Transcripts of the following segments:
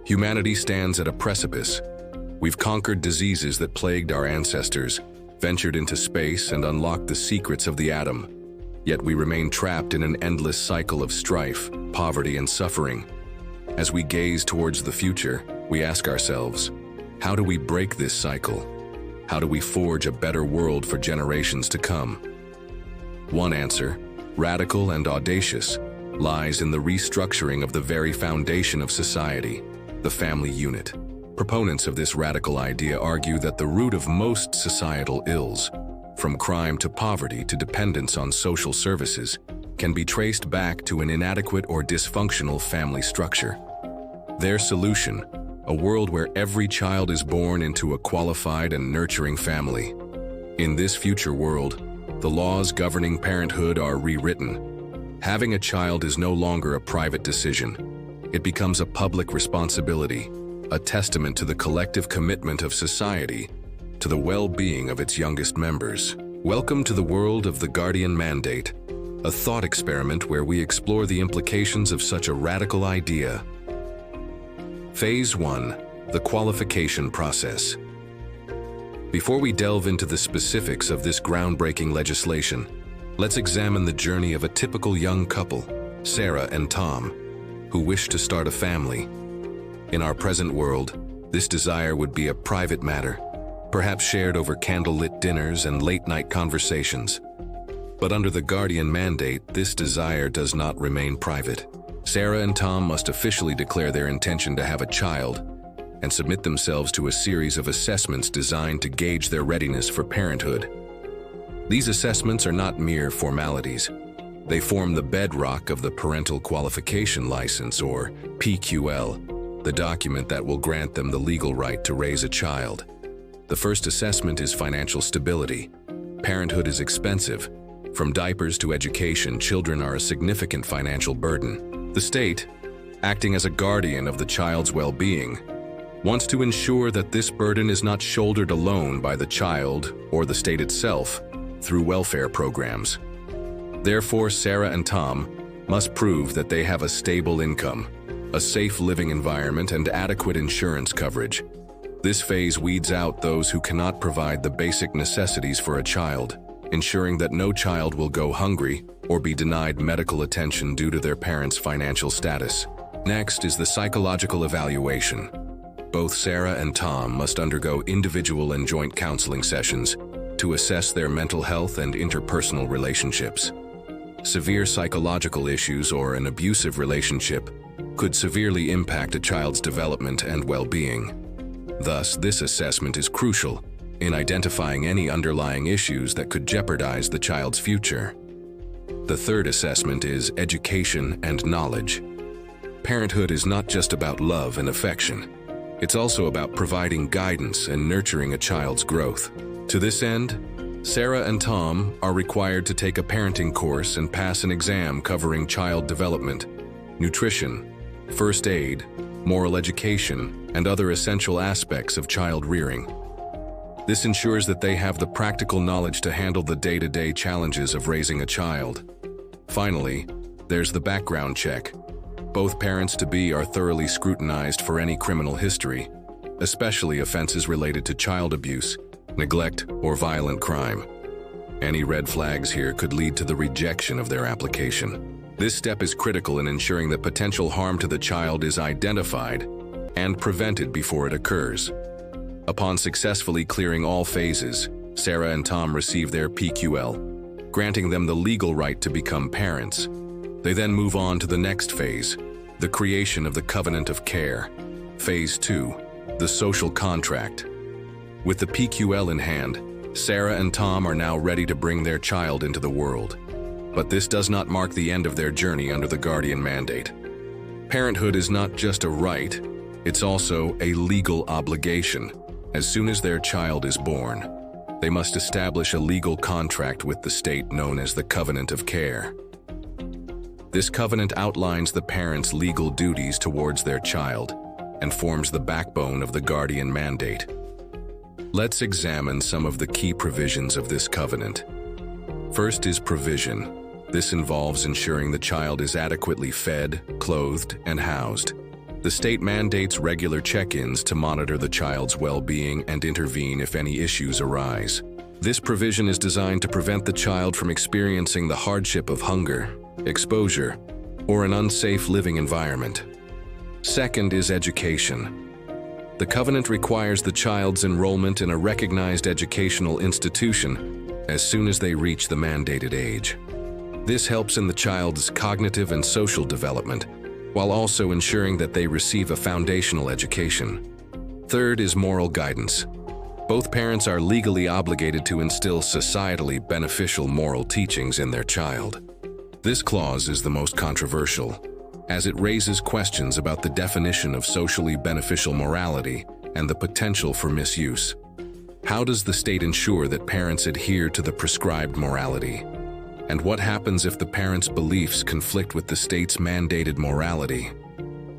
Humanity stands at a precipice. We've conquered diseases that plagued our ancestors, ventured into space, and unlocked the secrets of the atom. Yet we remain trapped in an endless cycle of strife, poverty, and suffering. As we gaze towards the future, we ask ourselves, how do we break this cycle? How do we forge a better world for generations to come? One answer, radical and audacious, lies in the restructuring of the very foundation of society, the family unit. Proponents of this radical idea argue that the root of most societal ills, from crime to poverty to dependence on social services, can be traced back to an inadequate or dysfunctional family structure. Their solution, a world where every child is born into a qualified and nurturing family. In this future world, the laws governing parenthood are rewritten. Having a child is no longer a private decision. It becomes a public responsibility, a testament to the collective commitment of society to the well-being of its youngest members. Welcome to the world of the Guardian Mandate, a thought experiment where we explore the implications of such a radical idea. Phase 1. The qualification process. Before we delve into the specifics of this groundbreaking legislation, let's examine the journey of a typical young couple, Sarah and Tom, who wish to start a family. In our present world, this desire would be a private matter, perhaps shared over candlelit dinners and late-night conversations. But under the Guardian Mandate, this desire does not remain private. Sarah and Tom must officially declare their intention to have a child and submit themselves to a series of assessments designed to gauge their readiness for parenthood. These assessments are not mere formalities. They form the bedrock of the Parental Qualification License, or PQL, the document that will grant them the legal right to raise a child. The first assessment is financial stability. Parenthood is expensive. From diapers to education, children are a significant financial burden. The state, acting as a guardian of the child's well-being, wants to ensure that this burden is not shouldered alone by the child or the state itself through welfare programs. Therefore, Sarah and Tom must prove that they have a stable income, a safe living environment, and adequate insurance coverage. This phase weeds out those who cannot provide the basic necessities for a child, ensuring that no child will go hungry or be denied medical attention due to their parents' financial status. Next is the psychological evaluation. Both Sarah and Tom must undergo individual and joint counseling sessions to assess their mental health and interpersonal relationships. Severe psychological issues or an abusive relationship could severely impact a child's development and well-being. Thus, this assessment is crucial in identifying any underlying issues that could jeopardize the child's future. The third assessment is education and knowledge. Parenthood is not just about love and affection. It's also about providing guidance and nurturing a child's growth. To this end, Sarah and Tom are required to take a parenting course and pass an exam covering child development, nutrition, first aid, moral education, and other essential aspects of child rearing. This ensures that they have the practical knowledge to handle the day-to-day challenges of raising a child. Finally, there's the background check. Both parents-to-be are thoroughly scrutinized for any criminal history, especially offenses related to child abuse, neglect, or violent crime. Any red flags here could lead to the rejection of their application. This step is critical in ensuring that potential harm to the child is identified and prevented before it occurs. Upon successfully clearing all phases, Sarah and Tom receive their PQL, granting them the legal right to become parents. They then move on to the next phase, the creation of the covenant of care. Phase 2, the social contract. With the PQL in hand, Sarah and Tom are now ready to bring their child into the world. But this does not mark the end of their journey under the Guardian Mandate. Parenthood is not just a right, it's also a legal obligation. As soon as their child is born, they must establish a legal contract with the state known as the Covenant of Care. This covenant outlines the parents' legal duties towards their child and forms the backbone of the Guardian Mandate. Let's examine some of the key provisions of this covenant. First is provision. This involves ensuring the child is adequately fed, clothed, and housed. The state mandates regular check-ins to monitor the child's well-being and intervene if any issues arise. This provision is designed to prevent the child from experiencing the hardship of hunger, exposure, or an unsafe living environment. Second is education. The covenant requires the child's enrollment in a recognized educational institution as soon as they reach the mandated age. This helps in the child's cognitive and social development, while also ensuring that they receive a foundational education. Third is moral guidance. Both parents are legally obligated to instill societally beneficial moral teachings in their child. This clause is the most controversial, as it raises questions about the definition of socially beneficial morality and the potential for misuse. How does the state ensure that parents adhere to the prescribed morality? And what happens if the parents' beliefs conflict with the state's mandated morality?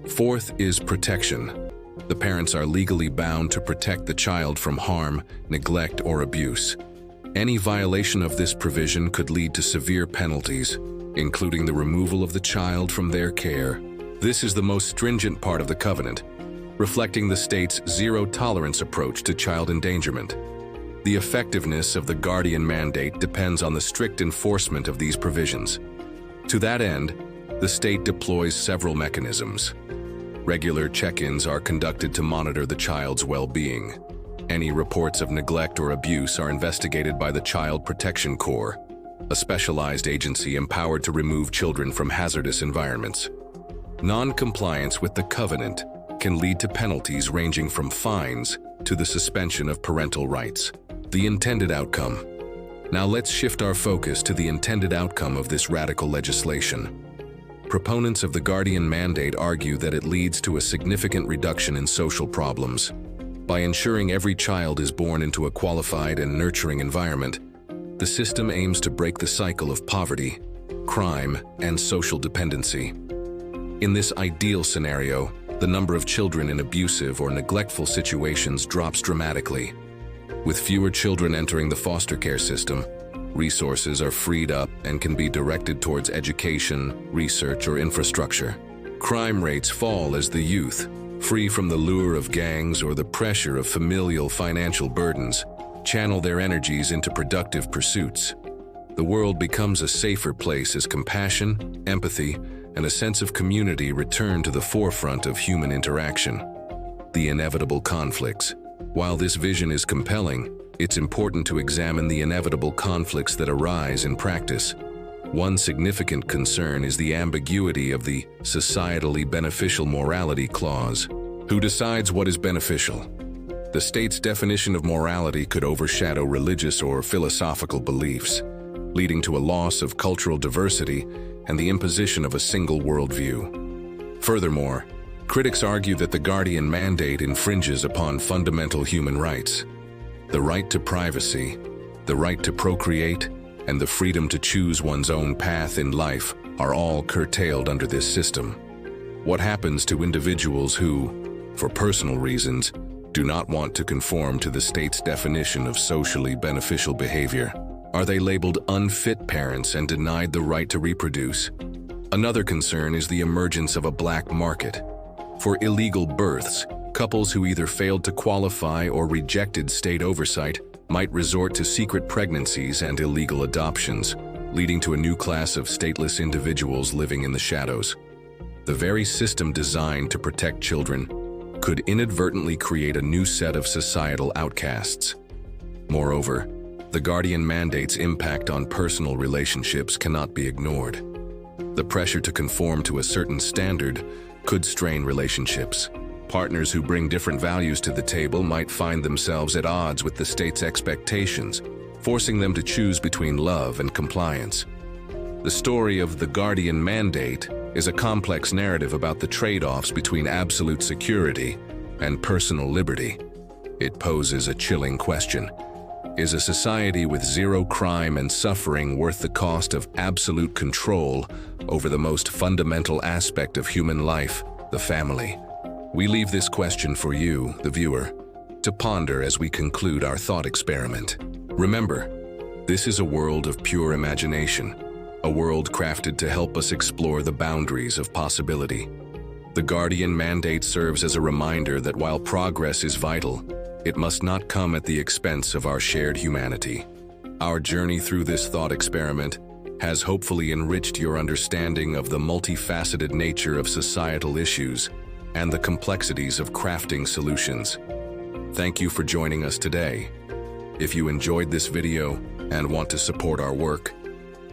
Fourth is protection. The parents are legally bound to protect the child from harm, neglect, or abuse. Any violation of this provision could lead to severe penalties, including the removal of the child from their care. This is the most stringent part of the covenant, reflecting the state's zero-tolerance approach to child endangerment. The effectiveness of the guardian mandate depends on the strict enforcement of these provisions. To that end, the state deploys several mechanisms. Regular check-ins are conducted to monitor the child's well-being. Any reports of neglect or abuse are investigated by the Child Protection Corps, a specialized agency empowered to remove children from hazardous environments. Non-compliance with the covenant can lead to penalties ranging from fines to the suspension of parental rights. The intended outcome. Now let's shift our focus to the intended outcome of this radical legislation. Proponents of the guardian mandate argue that it leads to a significant reduction in social problems. By ensuring every child is born into a qualified and nurturing environment, the system aims to break the cycle of poverty, crime, and social dependency. In this ideal scenario, the number of children in abusive or neglectful situations drops dramatically. With fewer children entering the foster care system, resources are freed up and can be directed towards education, research, or infrastructure. Crime rates fall as the youth, free from the lure of gangs or the pressure of familial financial burdens, channel their energies into productive pursuits. The world becomes a safer place as compassion, empathy, and a sense of community return to the forefront of human interaction. The inevitable conflicts. While this vision is compelling, it's important to examine the inevitable conflicts that arise in practice. One significant concern is the ambiguity of the societally beneficial morality clause. Who decides what is beneficial? The state's definition of morality could overshadow religious or philosophical beliefs, leading to a loss of cultural diversity and the imposition of a single worldview. Furthermore, critics argue that the guardian mandate infringes upon fundamental human rights. The right to privacy, the right to procreate, and the freedom to choose one's own path in life are all curtailed under this system. What happens to individuals who, for personal reasons, do not want to conform to the state's definition of socially beneficial behavior? Are they labeled unfit parents and denied the right to reproduce? Another concern is the emergence of a black market for illegal births. Couples who either failed to qualify or rejected state oversight might resort to secret pregnancies and illegal adoptions, leading to a new class of stateless individuals living in the shadows. The very system designed to protect children could inadvertently create a new set of societal outcasts. Moreover, the guardian mandate's impact on personal relationships cannot be ignored. The pressure to conform to a certain standard could strain relationships. Partners who bring different values to the table might find themselves at odds with the state's expectations, forcing them to choose between love and compliance. The story of the guardian mandate is a complex narrative about the trade-offs between absolute security and personal liberty. It poses a chilling question. Is a society with zero crime and suffering worth the cost of absolute control over the most fundamental aspect of human life, the family? We leave this question for you, the viewer, to ponder as we conclude our thought experiment. Remember, this is a world of pure imagination, a world crafted to help us explore the boundaries of possibility. The Guardian mandate serves as a reminder that while progress is vital, it must not come at the expense of our shared humanity. Our journey through this thought experiment has hopefully enriched your understanding of the multifaceted nature of societal issues and the complexities of crafting solutions. Thank you for joining us today. If you enjoyed this video and want to support our work,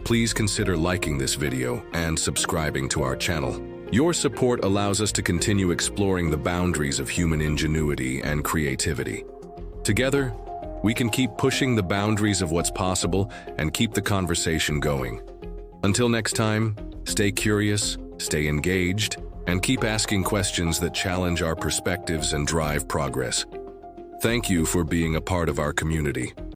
please consider liking this video and subscribing to our channel. Your support allows us to continue exploring the boundaries of human ingenuity and creativity. Together, we can keep pushing the boundaries of what's possible and keep the conversation going. Until next time, stay curious, stay engaged, and keep asking questions that challenge our perspectives and drive progress. Thank you for being a part of our community.